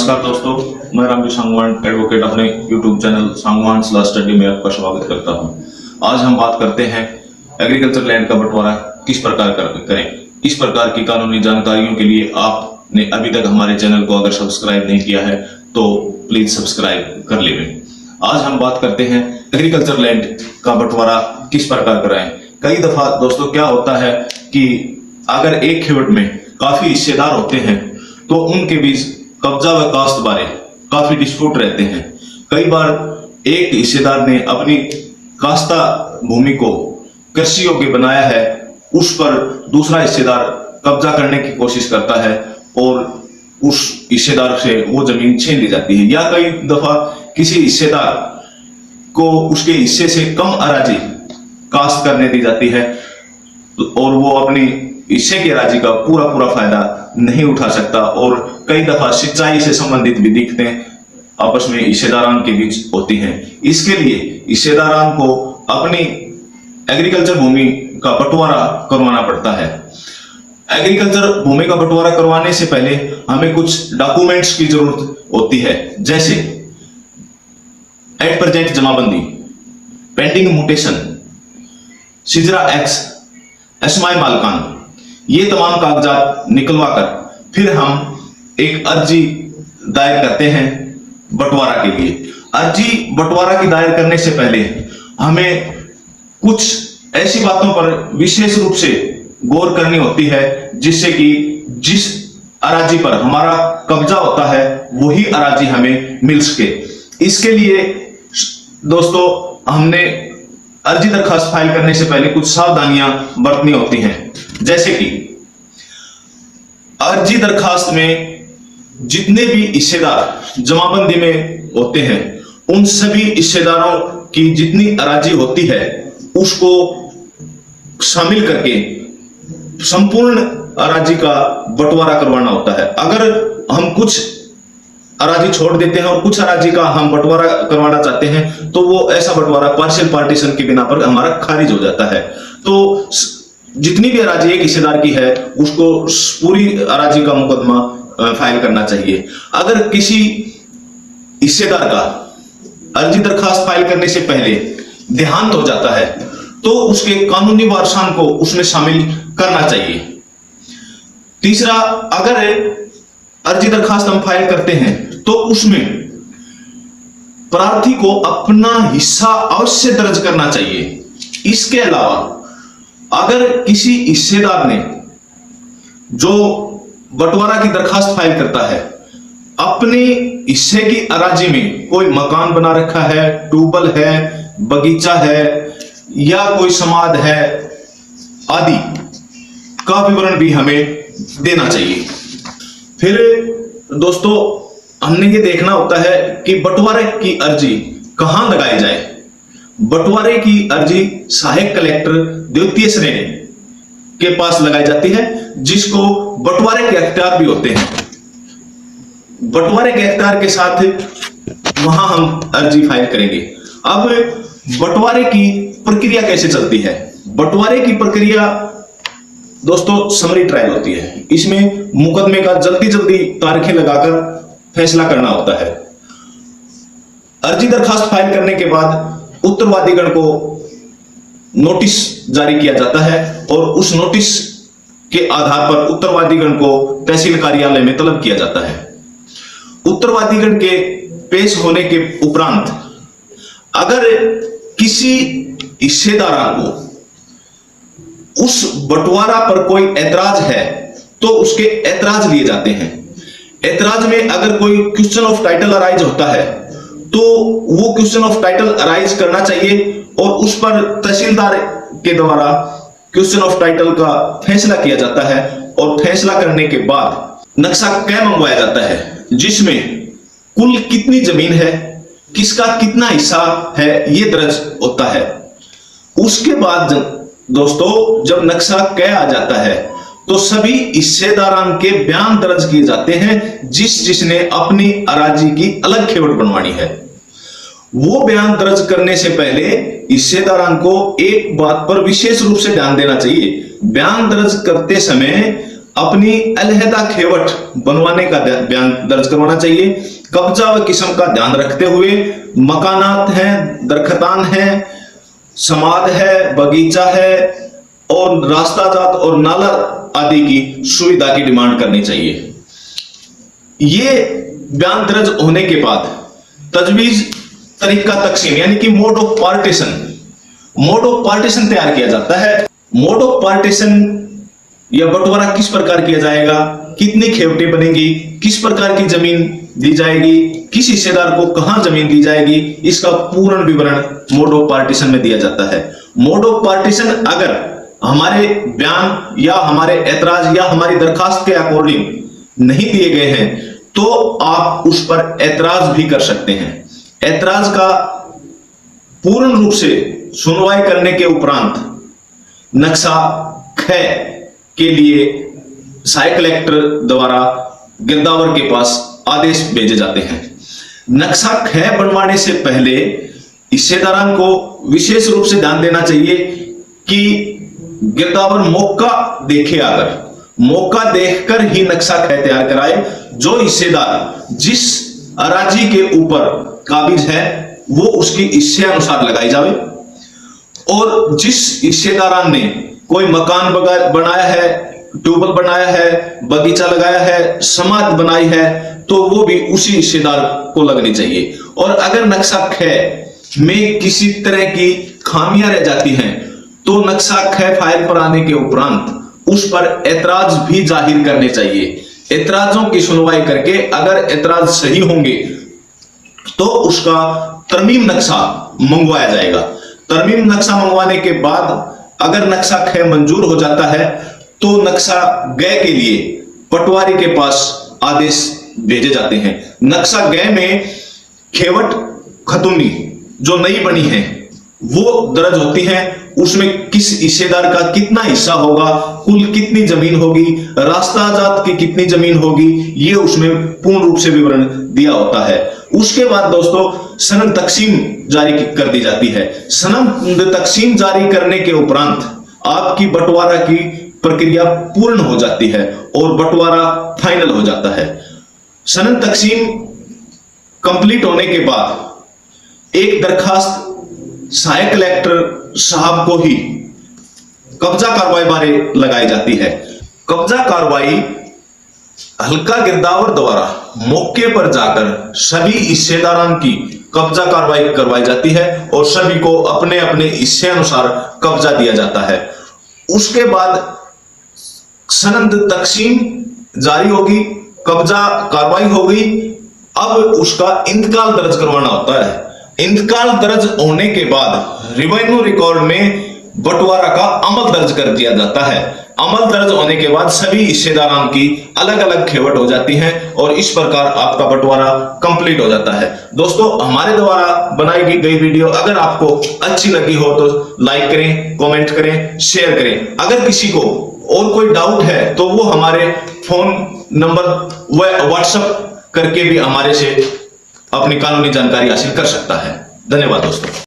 नमस्कार दोस्तों, मैं रामजी सांगवान एडवोकेट अपने YouTube channel Sangwan law study में आपका स्वागत करता हूं। आज हम बात करते हैं एग्रीकल्चर लैंड का बंटवारा किस प्रकार करें। इस प्रकार की कानूनी जानकारियों के लिए आपने अभी तक हमारे चैनल को अगर सब्सक्राइब नहीं किया है तो प्लीज सब्सक्राइब कर लें। आज हम बात करते हैं एग्रीकल्चर लैंड का बंटवारा किस प्रकार कराएं। कई दफा दोस्तों क्या होता है कि अगर एक खेवट में काफी हिस्सेदार होते हैं तो उनके बीच कब्जा व कास्ट बारे काफी डिस्प्यूट रहते हैं। कई बार एक हिस्सेदार ने अपनी कास्ता भूमि को कृषि योग्य बनाया है, उस पर दूसरा हिस्सेदार कब्जा करने की कोशिश करता है और उस हिस्सेदार से वो जमीन छीन ली जाती है। या कई दफा किसी हिस्सेदार को उसके हिस्से से कम अराजी कास्ट करने दी जाती है और वो अपनी हिस्से की अराजी का पूरा फायदा नहीं उठा सकता। और कई दफा सिंचाई से संबंधित भी दिक्कतें आपस में हिस्सेदारान के बीच होती हैं। इसके लिए हिस्सेदारान को अपनी एग्रीकल्चर भूमि का बंटवारा करवाना पड़ता है। एग्रीकल्चर भूमि का बंटवारा करवाने से पहले हमें कुछ डॉक्यूमेंट्स की जरूरत होती है, जैसे एट प्रेजेंट जमाबंदी, पेंडिंग म्यूटेशन, सिजरा एक्स, एसमाई मालकान, ये तमाम कागजात निकलवाकर फिर हम एक अर्जी दायर करते हैं बंटवारा के लिए। अर्जी बंटवारा की दायर करने से पहले हमें कुछ ऐसी बातों पर विशेष रूप से गौर करनी होती है जिससे कि जिस अराजी पर हमारा कब्जा होता है वही अराजी हमें मिल सके। इसके लिए दोस्तों हमने अर्जी दरखास्त फाइल करने से पहले कुछ सावधानियां बरतनी होती हैं, जैसे कि अर्जी दरखास्त में जितने भी हिस्सेदार जमाबंदी में होते हैं उन सभी हिस्सेदारों की जितनी अराजी होती है उसको शामिल करके संपूर्ण अराजी का बंटवारा करवाना होता है। अगर हम कुछ अराजी छोड़ देते हैं और कुछ अराजी का हम बंटवारा करवाना चाहते हैं तो वो ऐसा बंटवारा पार्शियल पार्टीशन की बिना पर हमारा खारिज हो जाता है। तो जितनी भी अराजी एक हिस्सेदार की है उसको पूरी अराजी का मुकदमा फाइल करना चाहिए। अगर किसी हिस्सेदार का अर्जी दरखास्त फाइल करने से पहले देहांत हो जाता है तो उसके कानूनी वारसान को उसमें शामिल करना चाहिए। तीसरा, अगर अर्जी दरखास्त हम फाइल करते हैं तो उसमें प्रार्थी को अपना हिस्सा अवश्य दर्ज करना चाहिए। इसके अलावा अगर किसी हिस्सेदार ने जो बंटवारा की दरखास्त फाइल करता है अपने हिस्से की अराजी में कोई मकान बना रखा है, ट्यूबवेल है, बगीचा है या कोई समाध है आदि का विवरण भी हमें देना चाहिए। फिर दोस्तों हमने ये देखना होता है कि बंटवारे की अर्जी कहां लगाई जाए। बंटवारे की अर्जी सहायक कलेक्टर द्वितीय श्रेणी के पास लगाई जाती है, जिसको बंटवारे के अख्तियार भी होते हैं। बंटवारे के अख्तियार के साथ वहां हम अर्जी फाइल करेंगे। अब बंटवारे की प्रक्रिया कैसे चलती है। बंटवारे की प्रक्रिया दोस्तों समरी ट्रायल होती है। इसमें मुकदमे का जल्दी तारीखें लगाकर फैसला करना होता है। अर्जी दरखास्त फाइल करने के बाद उत्तरवादीगण को नोटिस जारी किया जाता है और उस नोटिस के आधार पर उत्तरवादीगण को तहसील कार्यालय में तलब किया जाता है। उत्तरवादीगण के पेश होने के उपरांत अगर किसी हिस्सेदार को उस बंटवारा पर कोई ऐतराज है तो उसके ऐतराज लिए जाते हैं। ऐतराज में अगर कोई क्वेश्चन ऑफ टाइटल अराइज होता है तो वो क्वेश्चन ऑफ टाइटल अराइज करना चाहिए और उस पर तहसीलदार के द्वारा क्वेश्चन ऑफ टाइटल का फैसला किया जाता है। और फैसला करने के बाद नक्शा कै मंगवाया जाता है जिसमें कुल कितनी जमीन है, किसका कितना हिस्सा है, ये दर्ज होता है। उसके बाद दोस्तों जब नक्शा कै आ जाता है तो सभी हिस्सेदारान के बयान दर्ज किए जाते हैं जिसने अपनी अराजी की अलग खेवट बनवानी है। वो बयान दर्ज करने से पहले हिस्सेदारान को एक बात पर विशेष रूप से ध्यान देना चाहिए। बयान दर्ज करते समय अपनी अलहदा खेवट बनवाने का बयान दर्ज करवाना चाहिए। कब्जा व किस्म का ध्यान रखते हुए मकानात हैं, दरख्तान हैं, समाद है, बगीचा है और रास्ताजात और नाला आदि की सुविधा की डिमांड करनी चाहिए। ये बयान दर्ज होने के बाद तजवीज तरीका तकसीम यानी कि मोड ऑफ पार्टीशन तैयार किया जाता है। मोड ऑफ पार्टीशन या बंटवारा किस प्रकार किया जाएगा, कितनी खेवटें बनेगी, किस प्रकार की जमीन दी जाएगी, किस हिस्सेदार को कहां जमीन दी जाएगी, इसका पूर्ण विवरण मोड ऑफ पार्टीशन में दिया जाता है। मोड ऑफ पार्टीशन अगर हमारे बयान या हमारे ऐतराज या हमारी दरखास्त के अकॉर्डिंग नहीं दिए गए हैं तो आप उस पर ऐतराज भी कर सकते हैं। ऐतराज का पूर्ण रूप से सुनवाई करने के उपरांत नक्शा ख के लिए सहायक कलेक्टर द्वारा गिरदावर के पास आदेश भेजे जाते हैं। नक्शा ख बनवाने से पहले हिस्सेदारान को विशेष रूप से ध्यान देना चाहिए कि गिरदावर मौका देखे, अगर मौका देखकर ही नक्शा ख तैयार कराए। जो हिस्सेदार जिस अराजी के ऊपर काबिज है वो उसकी हिस्से अनुसार लगाई जावे और जिस हिस्सेदारान ने कोई मकान बनाया है, ट्यूबवेल बनाया है, बगीचा लगाया है, समाध बनाई है तो वो भी उसी हिस्सेदार को लगनी चाहिए। और अगर नक्शा ख में किसी तरह की खामियां रह जाती हैं तो नक्शा ख फाइल पर आने के उपरांत उस पर ऐतराज भी जाहिर करने चाहिए। ऐतराजों की सुनवाई करके अगर ऐतराज सही होंगे तो उसका तरमीम नक्शा मंगवाया जाएगा। तरमीम नक्शा मंगवाने के बाद अगर नक्शा ख मंजूर हो जाता है तो नक्शा ग के लिए पटवारी के पास आदेश भेजे जाते हैं। नक्शा ग में खेवट खतूनी जो नई बनी है वो दर्ज होती है। उसमें किस हिस्सेदार का कितना हिस्सा होगा, कुल कितनी जमीन होगी, रास्ताजात की कितनी जमीन होगी, ये उसमें पूर्ण रूप से विवरण दिया होता है। उसके बाद दोस्तों सनद तकसीम जारी कर दी जाती है। सनद तकसीम जारी करने के उपरांत आपकी बंटवारा की प्रक्रिया पूर्ण हो जाती है और बंटवारा फाइनल हो जाता है। सनद तकसीम कंप्लीट होने के बाद एक दरखास्त सहायक कलेक्टर साहब को ही कब्जा कार्रवाई बारे लगाई जाती है। कब्जा कार्रवाई हल्का गिरदावर द्वारा मौके पर जाकर सभी हिस्सेदारान की कब्जा कार्रवाई करवाई जाती है और सभी को अपने अपने हिस्से अनुसार कब्जा दिया जाता है। उसके बाद सनद तकसीम जारी होगी, कब्जा कार्रवाई हो गई, अब उसका इंतकाल दर्ज करवाना होता है। इंतकाल दर्ज होने के बाद रिवेन्यू रिकॉर्ड में बंटवारा का अमल दर्ज कर दिया जाता है। अमल दर्ज होने के बाद सभी हिस्सेदारान की अलग अलग खेवट हो जाती है और इस प्रकार आपका बंटवारा कंप्लीट हो जाता है। दोस्तों हमारे द्वारा बनाई गई वीडियो अगर आपको अच्छी लगी हो तो लाइक करें, कमेंट करें, शेयर करें। अगर किसी को और कोई डाउट है तो वो हमारे फोन नंबर व व्हाट्सएप करके भी हमारे से अपनी कानूनी जानकारी हासिल कर सकता है। धन्यवाद दोस्तों।